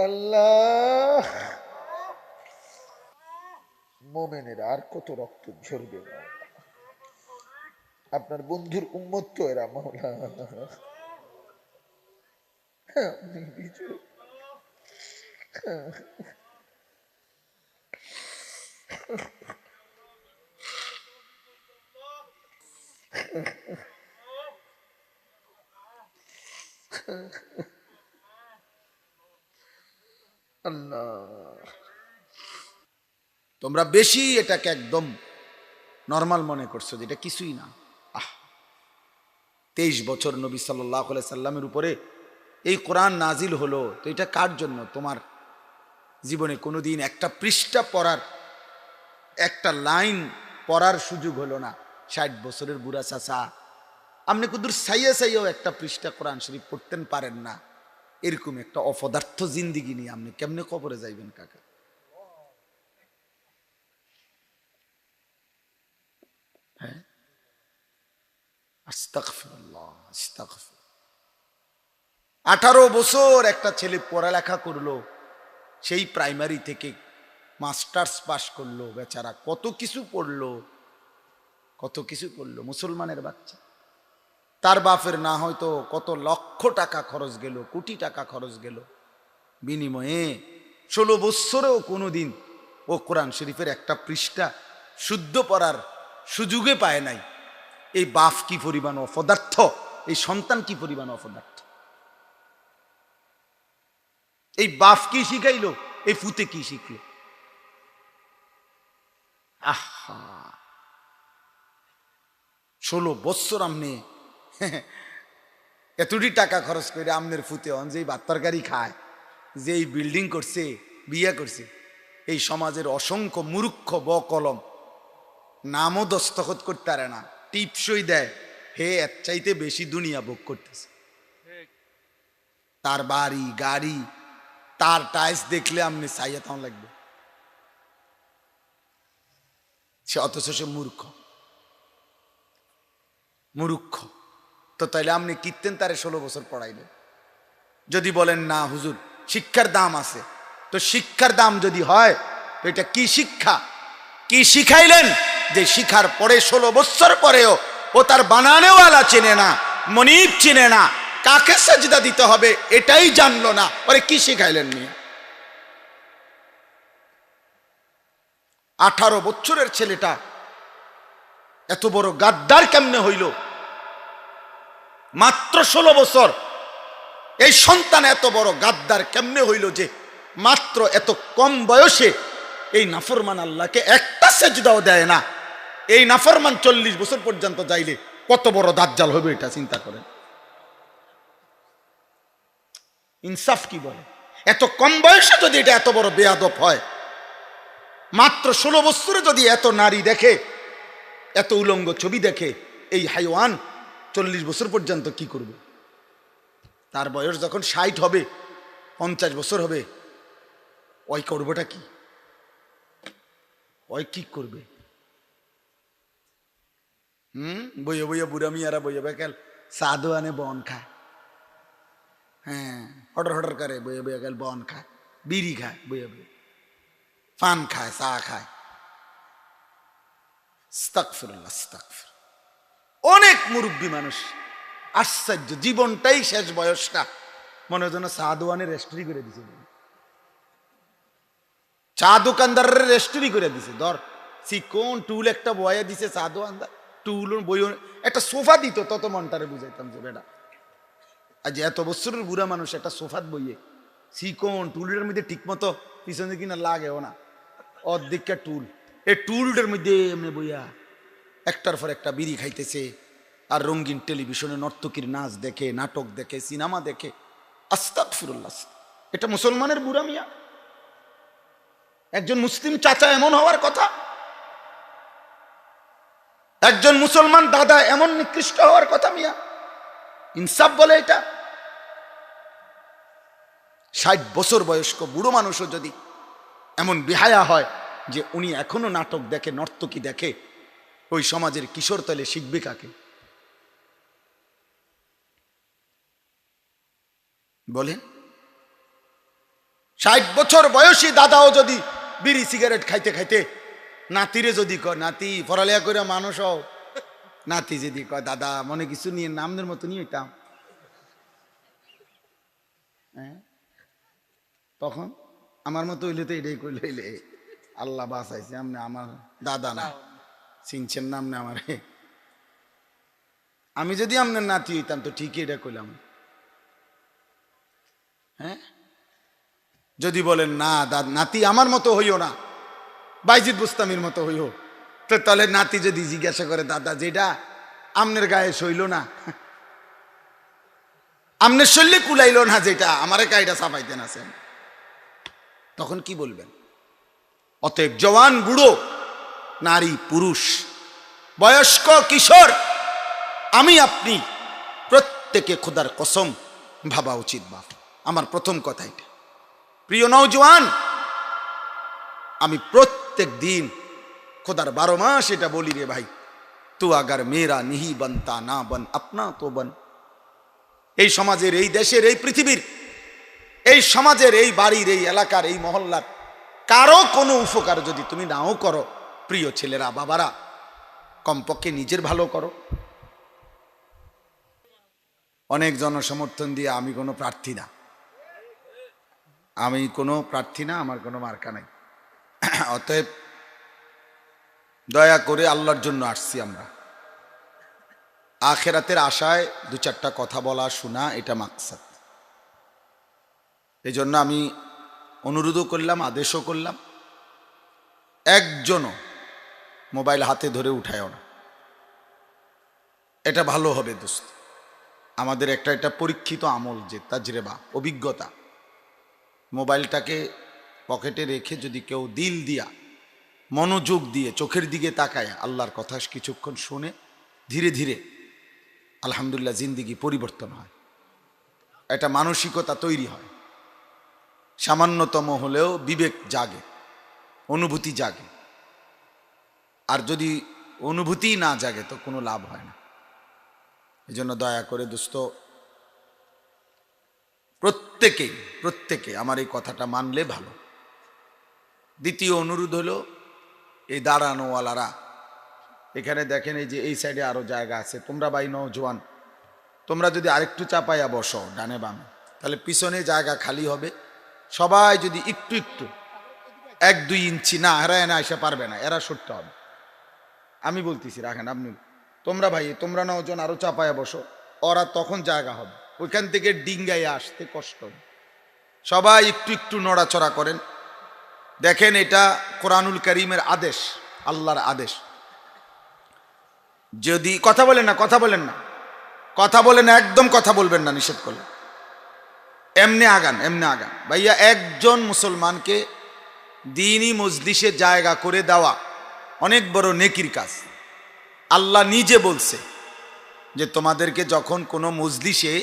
আল্লাহ, মোমেনের আর কত রক্ত ঝরবে না? আপনার বন্ধুর উম্মত তো এরা মাওলা। আপনি বিজয়। আল্লাহ, তোমরা বেশি এটাকে একদম নর্মাল মনে করছো, যেটা কিছুই না। 23 বছর নবী সাল্লাল্লাহু আলাইহি সাল্লামের উপরে এই কোরআন নাজিল হলো, তো এটা কার জন্য? তোমার জীবনে কোনোদিন একটা পৃষ্ঠা পড়ার, একটা লাইন পড়ার সুযোগ হলো না। 60 বছরের বুড়া চাচা, আপনি কুদুর সাইয়া সাইয়াও একটা পৃষ্ঠা কোরআন শরীফ পড়তেন পারেন না। এরকম একটা অপদার্থ জিন্দিগি নিয়ে আপনি কেমনে কবরে যাইবেন কাকা? হ্যাঁ, আস্তাগফিরুল্লাহ, আস্তাগফির। 18 বছর একটা ছেলে পড়ালেখা করলো, সেই প্রাইমারি থেকে মাস্টার্স পাশ করলো, বেচারা কত কিছু পড়লো, কত কিছু পড়লো, মুসলমানের বাচ্চা। তার বাপের না হয়তো কত লক্ষ টাকা খরচ গেল, কোটি টাকা খরচ গেল, বিনিময়ে 16 বছরেও কোনোদিন ও কোরআন শরীফের একটা পৃষ্ঠা শুদ্ধ পড়ার সুযোগে পায় নাই। এই বাপ কি পরিমাণ অপদার্থ, এই সন্তান কি পরিমাণ অপদার্থ। এই বাপ কি শিখাইলো, এই ফুতে কি শিখলো? আহা, 16 বছর আমনে এতটি টাকা খরচ করে আমনের ফুতে হন, যেই ভাত তরকারি খায়, যেই বিল্ডিং করছে, বিয়ে করছে, এই সমাজের অসংখ্য মূর্খ বকলম নামও দস্তখত করতে পারে না, টিপসই দেয়, হে এর চাইতে বেশি দুনিয়া ভোগ করতেছে। তার বাড়ি গাড়ি, তার টাইলস দেখলে আপনি চাইয়া তাও লাগবে, সে অথচ সে মূর্খ। মূর্খ তো তাইলে আপনি কীর্তেন তারে 16 বছর পড়াইলেন? যদি বলেন না হুজুর শিক্ষার দাম আছে, তো শিক্ষার দাম যদি হয় তো এটা কি শিক্ষা, কি শিখাইলেন যে শিখার পরে 16 বছর পরেও ও তার বানানেওয়ালা চেনে না, মনিব চেনে না, কাকে সাজদা দিতে হবে এটাই জানলো না, ওরে কি শিখাইলেন নিয়ে? 18 বছরের ছেলেটা এত বড় গাদ্দার কেমনে হইল? মাত্র 16 বছর, এই সন্তান এত বড় গাদ্দার কেমনে হইল যে মাত্র এত কম বয়সে এই নাফরমান আল্লাহকে একটা সেজদাও দেয় না। এই নাফরমান 40 বছর পর্যন্ত যাইলে কত বড় দাজ্জাল হবে এটা চিন্তা করেন। ইনসাফ কি বলে? এত কম বয়সে যদি এটা এত বড় বেয়াদব হয়, মাত্র 16 বছরে যদি এত নারী দেখে, এত উলঙ্গ ছবি দেখে, এই হাইওয়ান 40 বছর পর্যন্ত কি করবে? তার বয়স যখন 60 হবে, 50 বছর হবে, ওই করবেটা কি? ওই কি করবে? বইয়ে বইয়ে বুড়া মিয়ারা বইয়ে বেকাল সাধু আনে বন খায়, হ্যাঁ হটর হটর করে বইয়ে বইয়ে গেল বন খায়, বিড়ি খায়, বইয়ে বইয়ে পান খায়, চা খায়। আস্তাগফিরুল্লাহ, আস্তাগফির। অনেক মুরব্বী মানুষ, আশ্চর্য, জীবনটাই শেষ বয়সটা মনে হয় যেন চা দোকানে রেস্টুরি করে দিছে, চা দোকানদারের রেস্টুরি করে দিছে। ধর চিকন টুল একটা বয়ে দিছে চা দোকানদার, টুল বই একটা সোফা দিত, তত মনটারে বুঝাইতাম যে বেটা আজ এত বছরের বুড়া মানুষ একটা সোফাত বইয়ে চিকন টুলের মধ্যে ঠিক মতো পিছনে কিনা লাগেও না, অর্ধেকটা টুল, এই টুলটার মধ্যে এমনি বইয়া একটার পর একটা বিড়ি খাইতেছে, আর রঙিন টেলিভিশনে নর্তকীর নাচ দেখে, নাটক দেখে, সিনেমা দেখে। আস্তাগফিরুল্লাহ, এটা মুসলমানের বুড়া মিয়া? একজন মুসলিম চাচা এমন হওয়ার কথা? একজন মুসলমান দাদা এমন নিকৃষ্ট হওয়ার কথা মিয়া? ইনসাফ বলে এটা? 60 বছর বয়স্ক বুড়ো মানুষও যদি এমন বেহায়া হয়, যে উনি এখনো নাটক দেখে, নর্তকী দেখে, ওই সমাজের কিশোর তাহলে শিখবে কাকে? বলেন। 60 বছর বয়সী দাদাও যদি বিড়ি সিগারেট খাইতে খাইতে নাতিরে যদি কয়, নাতি পড়ালেখা করে মানুষ হও, নাতি যদি কয় দাদা মনে কিছু নিয়ে নামদের মতো নিয়ে হইতাম, হ্যাঁ, তখন আমার মতো হইলে তো এটাই কইলে হইলে আল্লাহ বাঁচাইছে, আপনি আমার দাদা না, চিনছেন নাম না আমার। আমি যদি আপনার নাতি হইতাম তো ঠিকই এটা কইলাম। হ্যাঁ, যদি বলেন না নাতি আমার মতো হইও না, বাইজিদ বুস্তামির মতো হইও, তো তাহলে নাতি যদি জিজ্ঞাসা করে দাদা যেটা আমনের গায়ে সইল না, আমনের শৈলে কুলাইল না, যেটা আমারে গায়েটা চাপাইতেন আছেন, তখন কি বলবেন? অতএব জওয়ান বুড়ো, নারী পুরুষ, বয়স্ক কিশোর, আমি আপনি প্রত্যেকে খোদার কসম ভাবা উচিত। বাপ, আমার প্রথম কথা এটা। প্রিয় নওজওয়ান, আমি প্রত্যেক দিন খোদার 12 মাস এটা বলি রে ভাই, তু আগার মেরা নিহি বনতা না বন আপনা তো বন। এই সমাজের, এই দেশের, এই পৃথিবীর, এই সমাজের, এই বাড়ির, এই এলাকার, এই মহল্লার কারো কোনো উপকার যদি তুমি নাও করো, প্রিয় ছেলেরা বাবারা, কমপক্ষে নিজের ভালো করো। অনেক জনসমর্থন দিয়ে আমি কোনো প্রার্থী না, আমি কোনো প্রার্থী না, আমার কোনো মার্কা নাই। অতএব দয়া করে আল্লাহর জন্য আসছি আমরা, আখেরাতের আশায় 2-4টা কথা বলা শোনা, এটা মাকসাদ। এই জন্য আমি অনুরোধও করলাম, আদেশও করলাম, একজনও মোবাইল হাতে ধরে উঠায়ও না, এটা ভালো হবে দোস্ত। আমাদের এটা পরীক্ষিত আমল, যে তাজরেবা, অভিজ্ঞতা। মোবাইলটাকে পকেটে রেখে যদি কেউ দিল দিয়া, মনোযোগ দিয়ে, চোখের দিকে তাকায় আল্লাহর কথা কিছুক্ষণ শুনে, ধীরে ধীরে আলহামদুলিল্লাহ জিন্দিগি পরিবর্তন হয়, একটা মানসিকতা তৈরি হয়, সামান্যতম হলেও বিবেক জাগে, অনুভূতি জাগে। আর যদি অনুভূতি না জাগে তো কোনো লাভ হয় না। এই জন্য দয়া করে দোস্ত, প্রত্যেকে আমার এই কথাটা মানলে ভালো। দ্বিতীয় অনুরোধ হলো, এই দাঁড়ানোওয়ালারা এখানে দেখেন, এই যে এই সাইডে আরো জায়গা আছে, তোমরা ভাই নওজোয়ান, তোমরা যদি আরেকটু চাপাইয়া বসো ডানে বামে, তাহলে পিছনে জায়গা খালি হবে। সবাই যদি একটু 1-2 ইঞ্চি, না এরা এনে আসা পারবে না, এরা সরতে হবে। আমি বলতেছি রাখেন, আপনি তোমরা ভাই, তোমরা নওজোয়ান আরো চাপাইয়া বসো, ওরা তখন জায়গা হবে, ওইখান থেকে ডিঙ্গাইয়া আসতে কষ্ট হবে। সবাই একটু নড়াচড়া করেন। দেখেন, এটা কোরআনুল কারীমের আদেশ, আল্লাহর আদেশ। যদি কথা বলেন না, একদম কথা বলবেন না, নিষেধ করলেন। এমনি আগান ভাইয়া। একজন মুসলমানকে দ্বীনি মজলিসে জায়গা করে দেওয়া অনেক বড় নেকির কাজ। আল্লাহ নিজে বলছে যে তোমাদেরকে যখন কোনো মজলিসে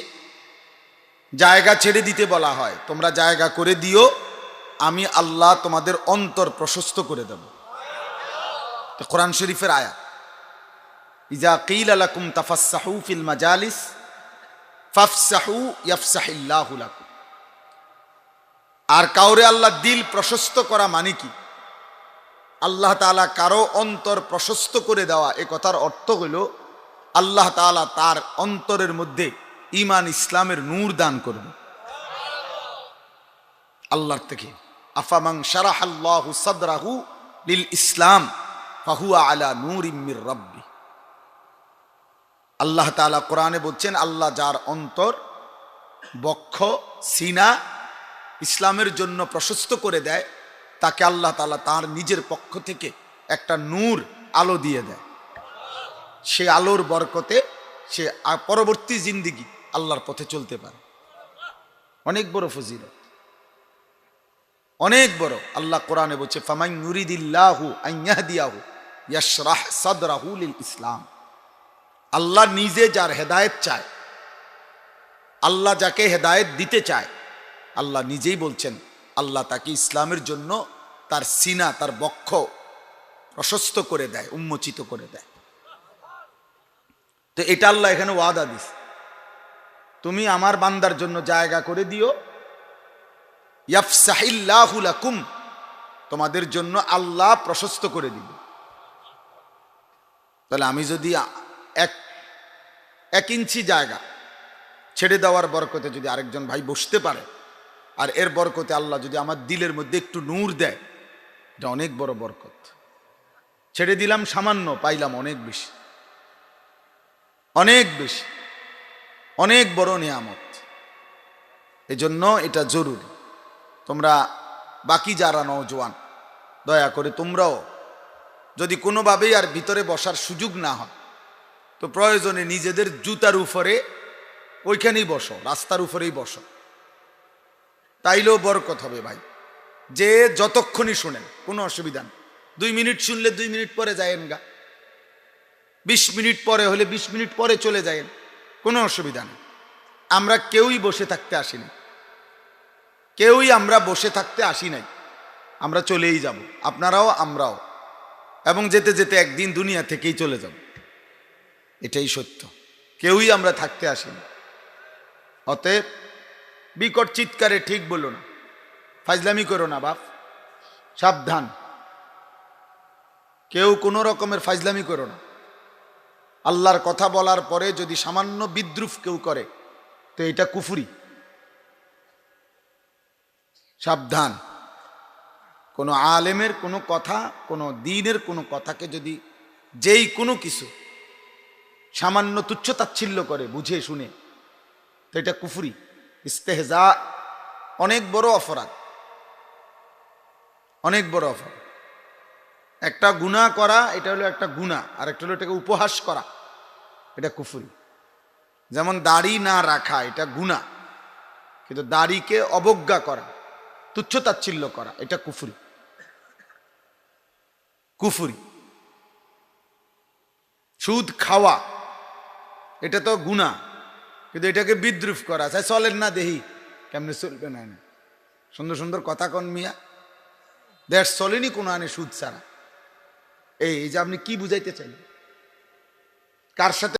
জায়গা ছেড়ে দিতে বলা হয়, তোমরা জায়গা করে দিও, আমি আল্লাহ তোমাদের অন্তর প্রশস্ত করে দেব। কোরআন শরীফের আয়াত, ইজা কিলা লাকুম তাফাসসাহু ফিল মাজালিস ফাফসাহু ইয়াফসাহিল্লাহু লাকুম। আর কাউরে আল্লাহ দিল প্রশস্ত করা মানে কি? আল্লাহ তাআলা কারো অন্তর প্রশস্ত করে দেওয়া, এ কথার অর্থ হইল আল্লাহ তাআলা তার অন্তরের মধ্যে ঈমান ইসলামের নূর দান করবে আল্লাহর থেকে। আফামান শারাহাল্লাহু সাদরাহু লিল ইসলাম ফাহুয়া আলা নূরিম মির রাব্বি। আল্লাহ তাআলা কোরআনে বলছেন, আল্লাহ যার অন্তর, বক্ষ, সিনা ইসলামের জন্য প্রশস্ত করে দেয়, তাকে আল্লাহ তাআলা তার নিজের পক্ষ থেকে একটা নূর, আলো দিয়ে দেয়। সে আলোর বরকতে সে পরবর্তী জিন্দেগি আল্লাহর পথে চলতে পারে। অনেক বড় ফজিলত, অনেক বড়। আল্লাহ কোরআনে বলছে, ফামান ইউরিদিল্লাহু আন ইয়াহদিয়াহু ইয়াশরাহ সাদরাহু লিল ইসলাম। আল্লাহ নিজে যার হেদায়েত চায়, আল্লাহ যাকে হেদায়েত দিতে চায়, আল্লাহ নিজেই বলছেন আল্লাহ তাকে ইসলামের জন্য তার সিনা, তার বক্ষ প্রশস্ত করে দেয়, উন্মোচিত করে দেয়। তো এটা আল্লাহ এখানে ওয়াদা দিস, তুমি আমার বান্দার জন্য জায়গা করে দিও, ইয়াফসাহিল্লাহু লাকুম, তোমাদের জন্য আল্লাহ প্রশস্ত করে দিবে। তাহলে আমি যদি এক ইঞ্চি জায়গা ছেড়ে দেওয়ার বরকতে যদি আরেকজন ভাই বসতে পারে, আর এর বরকতে আল্লাহ যদি আমার দিলের মধ্যে একটু নূর দেয়, এটা অনেক বড় বরকত। ছেড়ে দিলাম সামান্য, পাইলাম অনেক বেশি, অনেক বেশি, অনেক বড় নিয়ামত। এজন্য এটা জরুরি। তোমরা বাকি যারা নওজোয়ান, দয়া করে তোমরাও যদি কোনোভাবেই আর ভিতরে বসার সুযোগ না হয়, তো প্রয়োজনে নিজেদের জুতার উপরে ওইখানেই বসো, রাস্তার উপরেই বসো, তাইলেও বরকত হবে ভাই। যে যতক্ষণই শোনেন কোনো অসুবিধা নেই, 2 মিনিট শুনলে 2 মিনিট পরে যায়েন গা, 20 মিনিট পরে হলে 20 মিনিট পরে চলে যায়েন, কোনো অসুবিধা নেই। আমরা কেউই বসে থাকতে আসিনি, কেউই আমরা বসে থাকতে আসি নাই, আমরা চলেই যাব, আপনারাও আমরাও, এবং যেতে যেতে একদিন দুনিয়া থেকেই চলে যাব, এটাই সত্য। কেউই আমরা থাকতে আসিনি। অতএব বিকট চিৎকারে ঠিক বলো না, ফাজলামি করো না বাপ, সাবধান, কেউ কোনো রকমের ফাজলামি করো না। আল্লাহর কথা বলার পরে যদি সামান্য বিদ্রুপ কেউ করে, তো এটা কুফরি। সাবধান, কোনো আলেমের কোনো কথা, কোনো দ্বীনের কোনো কথাকে যদি যেই কোনো কিছু সামান্য তুচ্ছতাচ্ছিল্য করে বুঝে শুনে, তো এটা কুফরি, ইস্তেহজা, অনেক বড় অপরাধ, অনেক বড় অপরাধ। একটা গুনাহ করা, এটা হলো একটা গুনাহ, আর একটা হলো এটাকে উপহাস করা, এটা কুফরি। যেমন দাড়ি না রাখা এটা গুনাহ, কিন্তু দাড়িকে অবজ্ঞা করা, তুচ্ছতাচ্ছিল্য করা, এটা কুফরি, কুফরি। সুদ খাওয়া এটা তো গুনাহ, কিন্তু এটাকে বিদ্রুপ করা, চাই চলেন না দেহি, কেমনে চলবে না, সুন্দর সুন্দর কথা কন মিয়া, দেশ চলেনি কোনো আনে সুদ ছাড়া। এই যে আপনি কি বুঝাইতে চাইলেন, কার সাথে